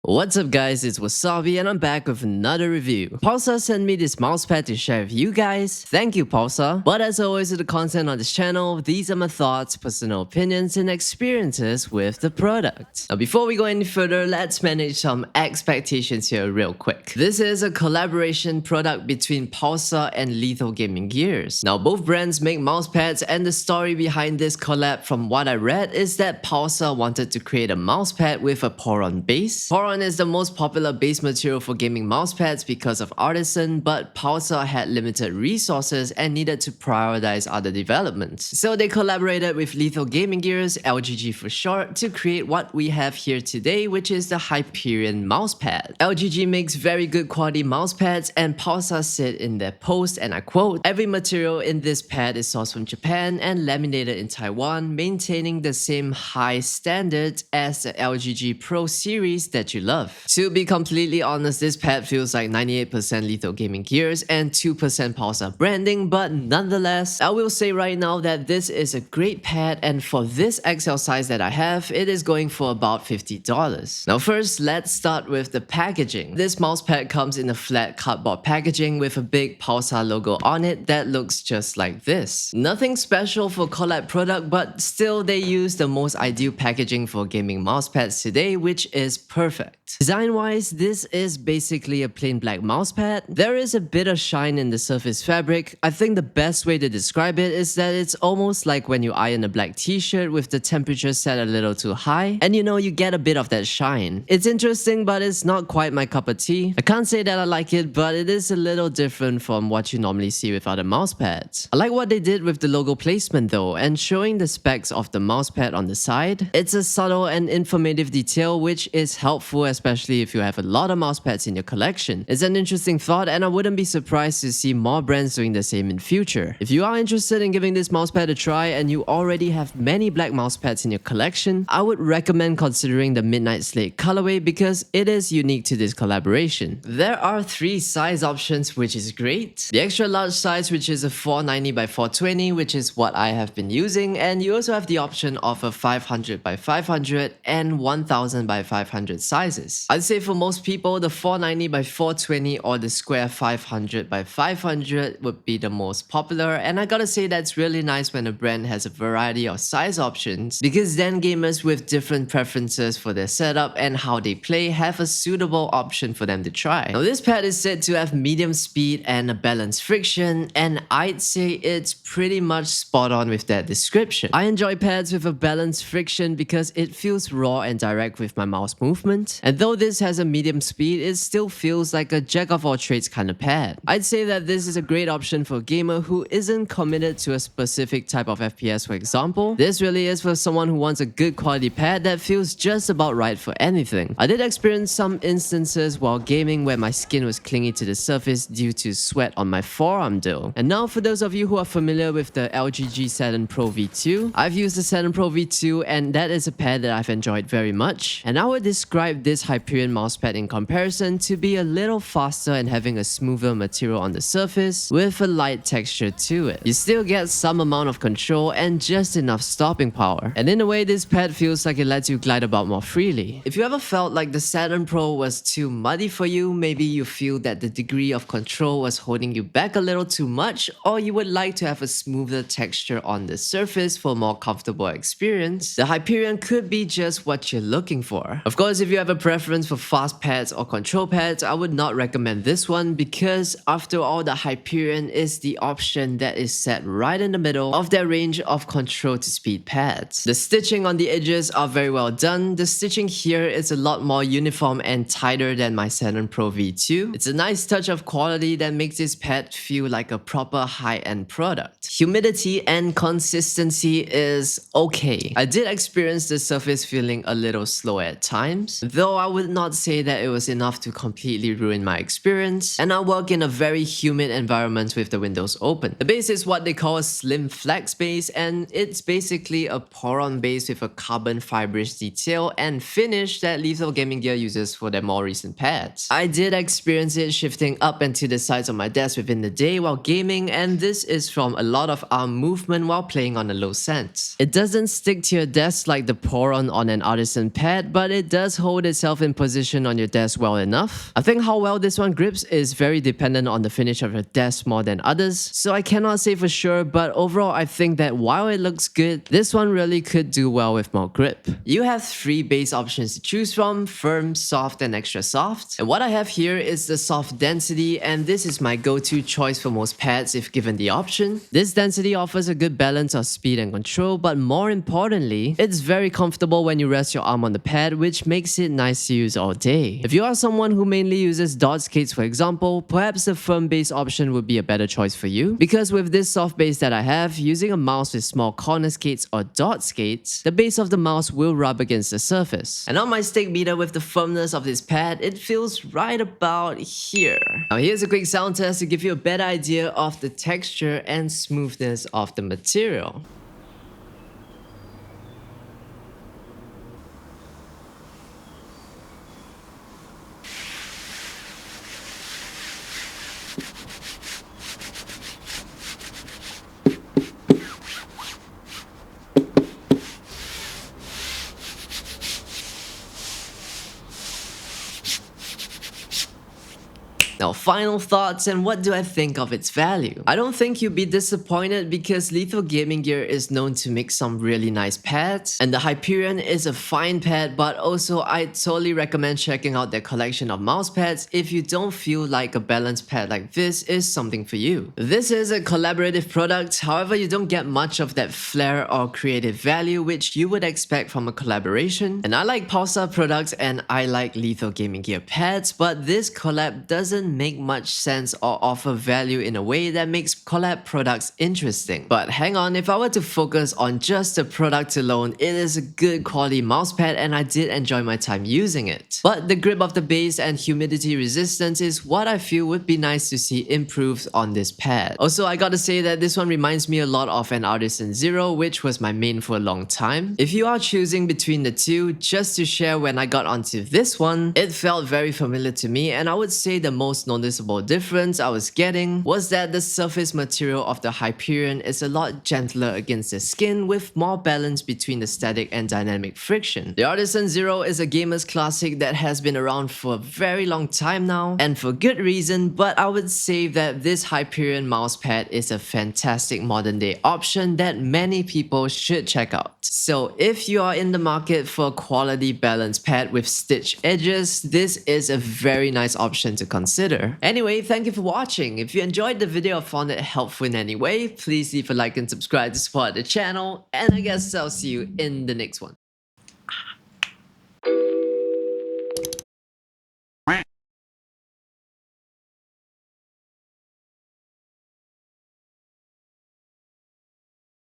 What's up guys, it's Wasabi and I'm back with another review. Pulsar sent me this mousepad to share with you guys. Thank you Pulsar. But as always with the content on this channel, these are my thoughts, personal opinions and experiences with the product. Now before we go any further, let's manage some expectations here real quick. This is a collaboration product between Pulsar and lethalgaminggear. Now both brands make mousepads and the story behind this collab from what I read is that Pulsar wanted to create a mousepad with a Poron base. Poron is the most popular base material for gaming mousepads because of ARTISAN, but Pulsar had limited resources and needed to prioritize other developments. So they collaborated with lethalgaminggear, LGG for short, to create what we have here today, which is the Hyperion Mouse Pad. LGG makes very good quality mousepads and Pulsar said in their post, and I quote, "Every material in this pad is sourced from Japan and laminated in Taiwan, maintaining the same high standards as the LGG Pro series that you love." To be completely honest, this pad feels like 98% lethalgaminggear and 2% Pulsar branding, but nonetheless, I will say right now that this is a great pad, and for this XL size that I have, it is going for about $50. Now first, let's start with the packaging. This mousepad comes in a flat cardboard packaging with a big Pulsar logo on it that looks just like this. Nothing special for collab product, but still they use the most ideal packaging for gaming mousepads today, which is perfect. Design-wise, this is basically a plain black mousepad. There is a bit of shine in the surface fabric. I think the best way to describe it is that it's almost like when you iron a black t-shirt with the temperature set a little too high, and you get a bit of that shine. It's interesting, but it's not quite my cup of tea. I can't say that I like it, but it is a little different from what you normally see with other mousepads. I like what they did with the logo placement though, and showing the specs of the mousepad on the side. It's a subtle and informative detail which is helpful, especially if you have a lot of mousepads in your collection. It's an interesting thought, and I wouldn't be surprised to see more brands doing the same in future. If you are interested in giving this mousepad a try and you already have many black mousepads in your collection, I would recommend considering the Midnight Slate colorway because it is unique to this collaboration. There are 3 size options, which is great. The extra large size, which is a 490 by 420, which is what I have been using, and you also have the option of a 500 by 500 and 1000 by 500 sizes. I'd say for most people, the 490 by 420 or the square 500 by 500 would be the most popular, and I gotta say that's really nice when a brand has a variety of size options, because then gamers with different preferences for their setup and how they play have a suitable option for them to try. Now this pad is said to have medium speed and a balanced friction, and I'd say it's pretty much spot on with that description. I enjoy pads with a balanced friction because it feels raw and direct with my mouse movement, and though this has a medium speed, it still feels like a jack of all trades kind of pad. I'd say that this is a great option for a gamer who isn't committed to a specific type of FPS, for example. This really is for someone who wants a good quality pad that feels just about right for anything. I did experience some instances while gaming where my skin was clingy to the surface due to sweat on my forearm though. And now for those of you who are familiar with the LGG Saturn Pro V2, I've used the Saturn Pro V2 and that is a pad that I've enjoyed very much. And I would describe this Hyperion mousepad in comparison to be a little faster and having a smoother material on the surface with a light texture to it. You still get some amount of control and just enough stopping power. And in a way, this pad feels like it lets you glide about more freely. If you ever felt like the Saturn Pro was too muddy for you, maybe you feel that the degree of control was holding you back a little too much, or you would like to have a smoother texture on the surface for a more comfortable experience, the Hyperion could be just what you're looking for. Of course, if you have a preference for fast pads or control pads, I would not recommend this one because after all, the Hyperion is the option that is set right in the middle of their range of control to speed pads. The stitching on the edges are very well done. The stitching here is a lot more uniform and tighter than my Saturn Pro V2. It's a nice touch of quality that makes this pad feel like a proper high-end product. Humidity and consistency is okay. I did experience the surface feeling a little slow at times, though I would not say that it was enough to completely ruin my experience, and I work in a very humid environment with the windows open. The base is what they call a slim flex base, and it's basically a Poron base with a carbon fibrous detail and finish that lethalgaminggear uses for their more recent pads. I did experience it shifting up and to the sides of my desk within the day while gaming, and this is from a lot of arm movement while playing on a low sense. It doesn't stick to your desk like the Poron on an ARTISAN pad, but it does hold its itself in position on your desk well enough. I think how well this one grips is very dependent on the finish of your desk more than others, so I cannot say for sure, but overall I think that while it looks good, this one really could do well with more grip. You have 3 base options to choose from: firm, soft, and extra soft. And what I have here is the soft density, and this is my go-to choice for most pads if given the option. This density offers a good balance of speed and control, but more importantly, it's very comfortable when you rest your arm on the pad, which makes it nice to use all day. If you are someone who mainly uses dot skates, for example, perhaps the firm base option would be a better choice for you, because with this soft base that I have, using a mouse with small corner skates or dot skates, the base of the mouse will rub against the surface. And on my stick meter with the firmness of this pad, it feels right about here. Now here's a quick sound test to give you a better idea of the texture and smoothness of the material. Now, final thoughts and what do I think of its value? I don't think you'll be disappointed because lethalgaminggear is known to make some really nice pads, and the Hyperion is a fine pad, but also I totally recommend checking out their collection of mouse pads if you don't feel like a balanced pad like this is something for you. This is a collaborative product, however you don't get much of that flair or creative value which you would expect from a collaboration. And I like Pulsar products and I like lethalgaminggear pads, but this collab doesn't make much sense or offer value in a way that makes collab products interesting. But hang on, if I were to focus on just the product alone, it is a good quality mousepad and I did enjoy my time using it. But the grip of the base and humidity resistance is what I feel would be nice to see improved on this pad. Also, I gotta say that this one reminds me a lot of an ARTISAN Zero, which was my main for a long time. If you are choosing between the two, just to share, when I got onto this one, it felt very familiar to me, and I would say the most noticeable difference I was getting was that the surface material of the Hyperion is a lot gentler against the skin with more balance between the static and dynamic friction. The ARTISAN Zero is a gamer's classic that has been around for a very long time now, and for good reason, but I would say that this Hyperion mousepad is a fantastic modern day option that many people should check out. So if you are in the market for a quality balanced pad with stitched edges, this is a very nice option to consider. Anyway, thank you for watching. If you enjoyed the video or found it helpful in any way, please leave a like and subscribe to support the channel, and I guess I'll see you in the next one.